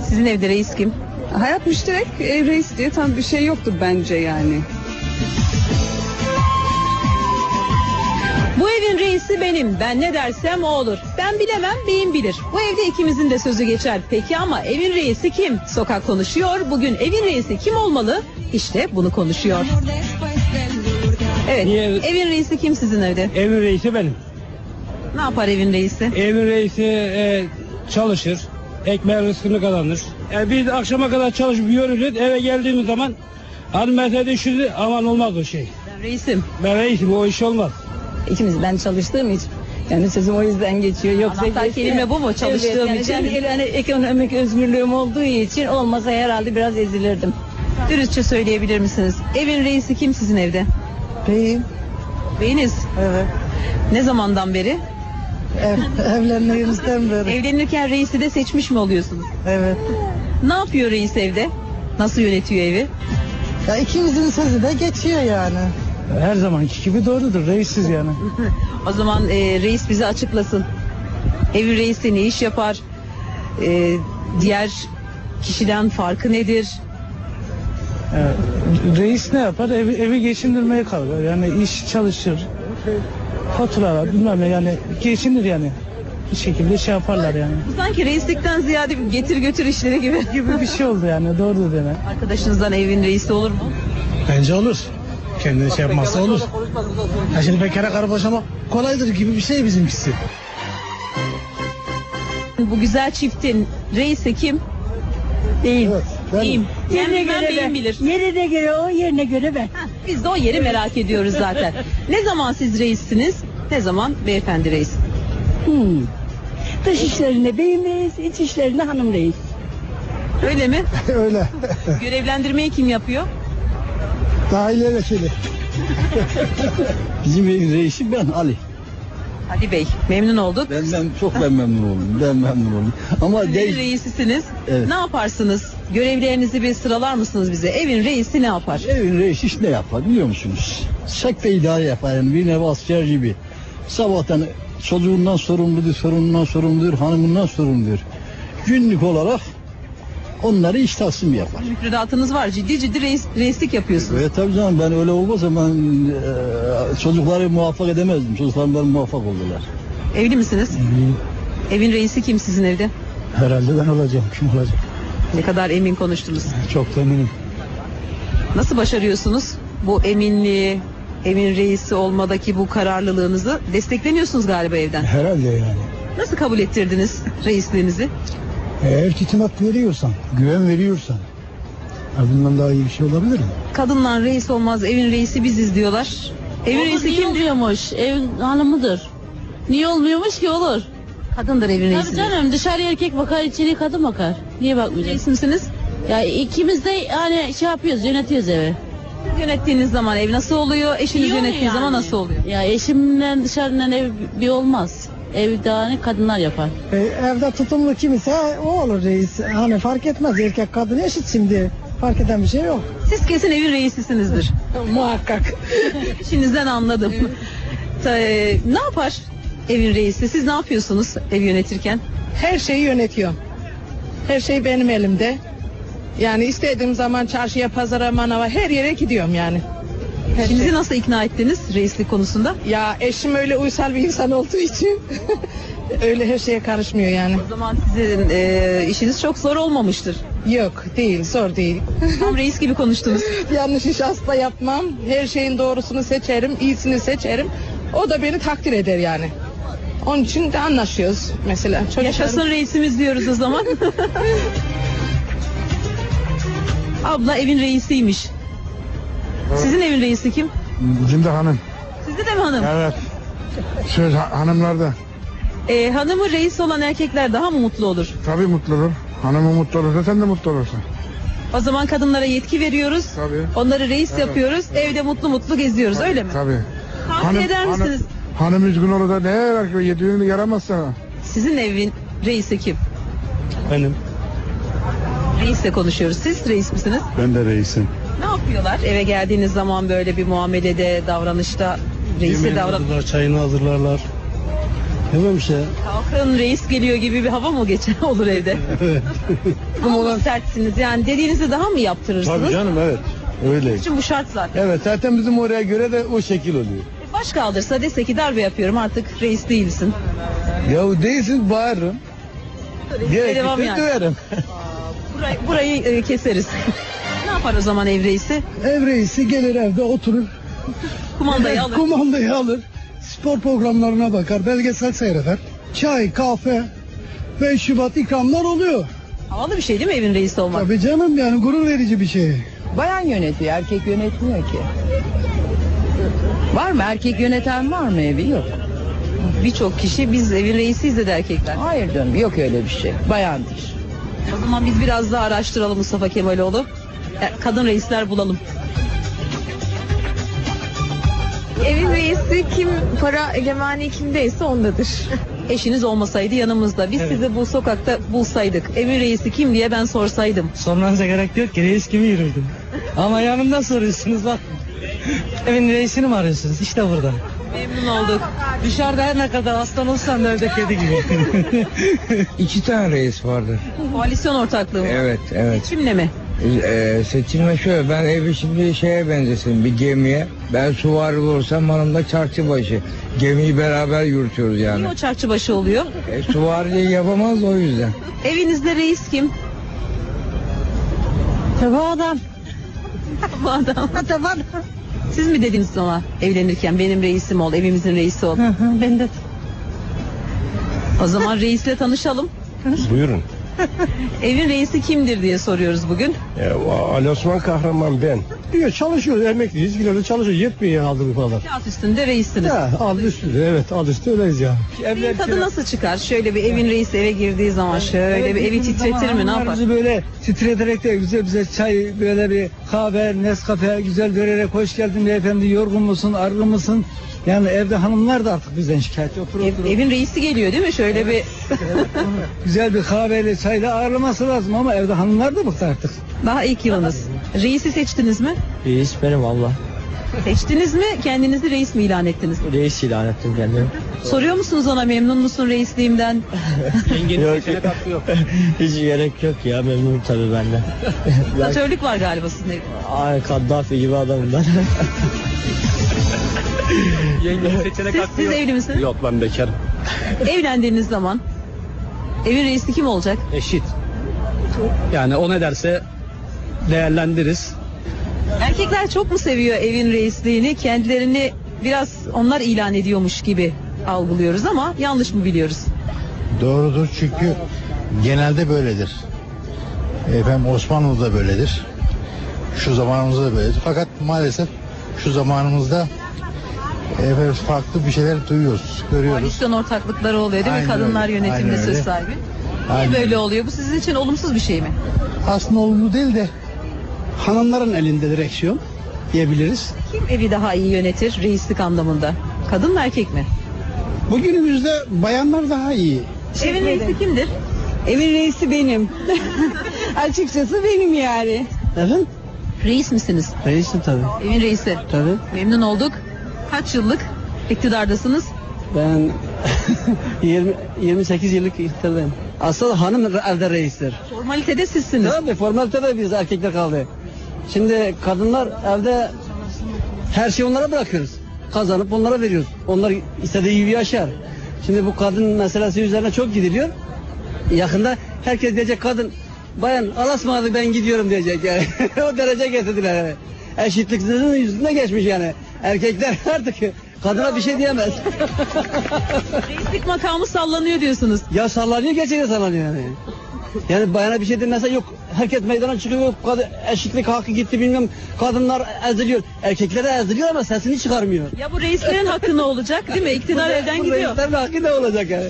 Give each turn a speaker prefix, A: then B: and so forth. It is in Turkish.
A: Sizin evde reis kim?
B: Hayat müşterek, ev reis diye tam bir şey yoktur bence yani.
A: Bu evin reisi benim. Ben ne dersem o olur. Ben bilemem, beyim bilir. Bu evde ikimizin de sözü geçer. Peki ama evin reisi kim? Sokak konuşuyor. Bugün evin reisi kim olmalı? İşte bunu konuşuyor. Evet. Evin reisi kim sizin evde?
C: Evin reisi benim.
A: Ne yapar evin reisi?
C: Evin reisi çalışır. Ekmeğin rızkını kazanır. Biz akşama kadar çalışıp yorulur. Eve geldiğimiz zaman hanımefendi düşündü, aman olmaz o şey.
A: Ben reisim.
C: Ben reisim, o iş olmaz.
D: İkimiz, ben çalıştığım için yani sözüm o yüzden geçiyor. Yoksa
A: Anahtar kelime bu mu? Çalıştığım
D: evet,
A: için.
D: yani ekonomik özgürlüğüm olduğu için olmasa herhalde biraz ezilirdim.
A: Dürüstçe söyleyebilir misiniz? Evin reisi kim sizin evde?
D: Beyim.
A: Beyiniz.
D: Evet.
A: Ne zamandan beri?
D: Evlendiğimizden beri.
A: Evlenirken reisi de seçmiş mi oluyorsunuz?
D: Evet.
A: Ne yapıyor reis evde? Nasıl yönetiyor evi?
D: Ya ikimizin sözü de geçiyor yani.
C: Her zamanki gibi doğrudur, reissiz yani.
A: O zaman reis bize açıklasın. Evin reisi ne iş yapar? Diğer kişiden farkı nedir?
C: Reis ne yapar? Evi geçindirmeye kalkar. Yani iş çalışır. Faturalar bilmem ne, yani geçinir yani. Bir şekilde şey yaparlar yani.
A: Sanki reislikten ziyade bir getir götür işleri gibi.
C: Gibi bir şey oldu yani, doğrudur deme.
A: Arkadaşınızdan evin reisi olur mu?
C: Bence olur. Kendini şey yapmazsa olur. Ya şimdi bekara karı boşamak kolaydır gibi bir şey bizimkisi.
A: Bu güzel çiftin reisi kim?
D: Değil.
A: Beyim.
D: Yerine
A: Yani ben
D: göre
A: beyim
D: ben.
A: bilir.
D: Yerine göre o, yerine göre ben.
A: Biz de o yeri merak ediyoruz zaten. Ne zaman siz reissiniz? Ne zaman beyefendi reis?
D: Dış işlerine beyim reis, iç işlerine hanım reis.
A: Öyle mi?
C: Öyle.
A: Görevlendirmeyi kim yapıyor?
C: Dahiliye vekili.
E: Bizim evin reisi ben Ali.
A: Ali Bey. Memnun olduk.
E: Ben memnun oldum. Ben memnun oldum. Ama
A: Evin reisisiniz.
E: Evet.
A: Ne yaparsınız? Görevlerinizi bir sıralar mısınız bize? Evin reisi ne yapar?
E: evin reisi iş ne yapar biliyor musunuz? Sekfe idare yapar yani, bir nevi asker gibi. Sabahtan çocuğundan sorumludur, sorunundan sorumludur, hanımından sorumludur. Günlük olarak onları iş tahsim yapar.
A: Müfredatınız var. Ciddi ciddi reislik yapıyorsunuz.
E: Ve tabii canım, ben öyle olmasa ben çocukları muvaffak edemezdim. Çocuklarım benim muvaffak oldular.
A: Evli misiniz? Evin reisi kim sizin evde?
C: Herhalde ben olacağım. Kim olacak?
A: Ne kadar emin konuştunuz.
C: Çok da eminim.
A: Nasıl başarıyorsunuz bu eminliği, evin reisi olmadaki bu kararlılığınızı? Destekleniyorsunuz galiba evden.
C: Herhalde yani.
A: Nasıl kabul ettirdiniz reisliğinizi?
C: Eğer itimat veriyorsan, güven veriyorsan, bundan daha iyi bir şey olabilir mi?
A: Kadınlar reis olmaz, evin reisi biziz diyorlar. Evin reisi kim?
F: Oluyormuş? Ev hanımıdır. Niye olmuyormuş ki, olur.
A: Kadındır evin
F: Tabii
A: reisi.
F: canım, dışarı erkek bakar, içeri kadın bakar. Niye bakmayacağız?
A: Reis misiniz?
F: Ya ikimiz de hani şey yapıyoruz, yönetiyoruz evi.
A: Siz yönettiğiniz zaman ev nasıl oluyor? Eşiniz
F: İyi oluyor
A: yönettiği
F: yani.
A: zaman nasıl oluyor?
F: Ya eşimle dışarıdan ev bir olmaz. Evde hani kadınlar yapar.
D: Evde tutumlu kimse o olur reis. Hani fark etmez, erkek kadın eşit şimdi. Fark eden bir şey yok.
A: Siz kesin evin reisisinizdir.
D: Muhakkak.
A: İşinizden anladım. Ne yapar evin reisi? Siz ne yapıyorsunuz ev yönetirken?
G: Her şeyi yönetiyorum. Her şey benim elimde. Yani istediğim zaman çarşıya, pazara, manava her yere gidiyorum yani. Her
A: Eşinizi
G: şey.
A: nasıl ikna ettiniz reislik konusunda?
G: Ya eşim öyle uysal bir insan olduğu için öyle her şeye karışmıyor yani.
A: O zaman sizin işiniz çok zor olmamıştır.
G: Yok, değil, zor değil.
A: Tam reis gibi konuştunuz.
G: Yanlış iş asla yapmam. Her şeyin doğrusunu seçerim, iyisini seçerim. O da beni takdir eder yani. Onun için de anlaşıyoruz mesela.
A: Yaşasın reisimiz diyoruz o zaman. Abla evin reisiymiş. Sizin evin reisi kim?
C: Bizim de hanım.
A: Sizde de mi hanım?
C: Evet. Söz hanımlarda.
A: Hanımı reis olan erkekler daha mı mutlu olur?
C: Tabii mutlu olur. Hanımı mutlu olursa sen de mutlu olursun.
A: O zaman kadınlara yetki veriyoruz.
C: Tabii.
A: Onları reis yapıyoruz. Evde mutlu mutlu geziyoruz, öyle mi?
C: Tabii.
A: Tavsiye eder misiniz?
C: Hanım üzgün olur da ne yarar ki? Yediğini yaramaz sana.
A: Sizin evin reisi kim?
C: Benim.
A: Reisle konuşuyoruz. Siz reis misiniz?
E: Ben de reisim.
A: Ne yapıyorlar? Eve geldiğiniz zaman böyle bir muamelede, davranışta reisi davran.
C: Çayını hazırlarlar.
E: Tamam işte.
A: Kalkın reis geliyor gibi bir hava mı geçer olur evde?
E: Evet.
A: Ama sertsiniz yani dediğinizi daha mı yaptırırsınız?
E: Tabii canım, evet. Öyle.
A: Için bu şart zaten.
E: Evet, zaten bizim oraya göre de o şekil oluyor.
A: Baş kaldırsa dese ki darbe yapıyorum artık reis değilsin.
E: Ya değilsin, bağırırım.
A: Devam yani.
E: Döverim.
A: Burayı keseriz. Ne yapar o zaman ev reisi?
H: Ev reisi gelir evde oturur,
A: Kumandayı alır.
H: kumandayı alır, spor programlarına bakar, belgesel seyreder. Çay, kahve, 5 Şubat ikramlar oluyor.
A: Havalı bir şey değil mi evin reisi olmak?
H: Tabii canım, yani gurur verici bir şey.
I: Bayan yönetiyor, erkek yönetmiyor ki. Var mı? Erkek yöneten var mı evi? Yok.
A: Birçok kişi biz evin reisiyiz dedi erkekler.
I: Hayır canım, yok öyle bir şey. Bayandır.
A: O zaman biz biraz daha araştıralım Mustafa Kemaloğlu. Kadın reisler bulalım.
J: Evin reisi kim, para egemani kimdeyse ondadır.
A: Eşiniz olmasaydı yanımızda. Biz sizi bu sokakta bulsaydık. Evin reisi kim diye ben sorsaydım.
C: Sormanıza gerek yok ki reis kimi yürürdüm. Ama yanımda soruyorsunuz bak. Evin reisini mi arıyorsunuz? İşte burada.
A: Memnun olduk.
C: Dışarıda her ne kadar aslan olsan da evde kedi gibi.
K: 2 tane reis vardır.
A: Koalisyon ortaklığı mı?
K: Evet, evet.
A: Kimle mi?
K: Seçilme şöyle, ben evi şimdi şeye benzesin, bir gemiye. Ben suvari olursam hanımda çarşıbaşı. Gemiyi beraber yürütüyoruz yani.
A: Niye o çarşıbaşı oluyor?
K: Suvariliği yapamaz o yüzden.
A: Evinizde reis kim?
D: Bu adam.
A: Bu adam. Siz mi dediniz ona evlenirken benim reisim ol, evimizin reisi ol?
D: Ben de.
A: O zaman reisle tanışalım.
E: Buyurun.
A: Evin reisi kimdir diye soruyoruz bugün.
E: Ali Osman Kahraman ben.
H: Diyor, çalışıyoruz, emekliyiz, yine de çalışıyoruz, yetmiyor ya aldığımız paralar.
A: Kağıt üstünde reissiniz.
H: Ya, adı üstünde, evet, adı üstü öyleyiz ya.
A: Evin tadı nasıl çıkar? Şöyle bir evin reisi eve girdiği zaman şöyle bir evi titretir mi? Ne yapar?
C: Bizi böyle titrederek de güzel çay, böyle bir kahve, Nescafe güzel vererek hoş geldin beyefendi, yorgun musun, argın mısın? Yani evde hanımlar da artık bizden şikayetçi.
A: Evin reisi geliyor değil mi? Şöyle bir
C: Güzel bir kahveyle, çayla ağırlaması lazım ama evde hanımlar da bıktı artık.
A: daha ilk yılınız. Reisi seçtiniz mi?
C: Reis benim valla.
A: Seçtiniz mi? Kendinizi reis mi ilan ettiniz?
C: Reis ilan ettim kendimi.
A: Soruyor musunuz ona memnun musun reisliğimden?
C: Yok, hiç gerek yok ya, memnunum tabii benden.
A: Diktatörlük var galiba sizin evde.
C: Ay, Kaddafi gibi adamım ben.
A: Siz evli misiniz?
E: Yok, ben bekarım.
A: Evlendiğiniz zaman evin reisi kim olacak?
C: Eşit. Yani o ne derse değerlendiririz.
A: Erkekler çok mu seviyor evin reisliğini? Kendilerini biraz onlar ilan ediyormuş gibi algılıyoruz ama yanlış mı biliyoruz?
E: Doğrudur, çünkü genelde böyledir. Efendim Osmanlı'da böyledir. Şu zamanımızda da böyledir. Fakat maalesef şu zamanımızda farklı bir şeyler duyuyoruz, görüyoruz.
A: Koalisyon ortaklıkları oluyor değil mi?
E: Aynen
A: Kadınlar
E: öyle,
A: yönetimde
E: aynen
A: söz
E: öyle.
A: sahibi.
E: Aynen
A: Niye böyle
E: öyle.
A: oluyor? Bu sizin için olumsuz bir şey mi?
E: Aslında olumlu değil de
H: Hanımların elinde direksiyon diyebiliriz.
A: Kim evi daha iyi yönetir reislik anlamında? Kadın mı erkek mi?
H: Bugünümüzde bayanlar daha iyi.
A: Evin reisi kimdir?
B: Evin reisi benim. Açıkçası benim yani.
H: Efendim?
A: Reis misiniz?
C: Reisim tabii.
A: Evin reisi.
C: Tabii.
A: Memnun olduk. Kaç yıllık iktidardasınız?
C: Ben 28 yıllık iktidardayım. Asıl hanım evde reistir.
A: Formalitede sizsiniz.
C: Tabii, formalitede biz erkekler kaldı. Şimdi kadınlar evde her şeyi onlara bırakıyoruz. Kazanıp onlara veriyoruz. Onlar istediği gibi yaşar. Şimdi bu kadın meselesi üzerine çok gidiliyor. Yakında herkes diyecek, kadın bayan alasmadı ben gidiyorum diyecek yani. O derece getirdiler yani. Eşitliksizliğin yüzüne geçmiş yani. Erkekler artık kadına bir şey diyemez.
A: Reislik makamı sallanıyor diyorsunuz.
C: Ya sallanıyor, gerçekten sallanıyor yani. Yani bayana bir şey demese yok. Herkes meydana çıkıyor, yok kadın eşitlik hakkı gitti bilmem, kadınlar eziliyor. Erkekler de eziliyor ama sesini çıkarmıyor.
A: Ya bu reislerin hakkı ne olacak değil mi? İktidar elden
C: Bu
A: gidiyor.
C: reislerin hakkı ne olacak yani?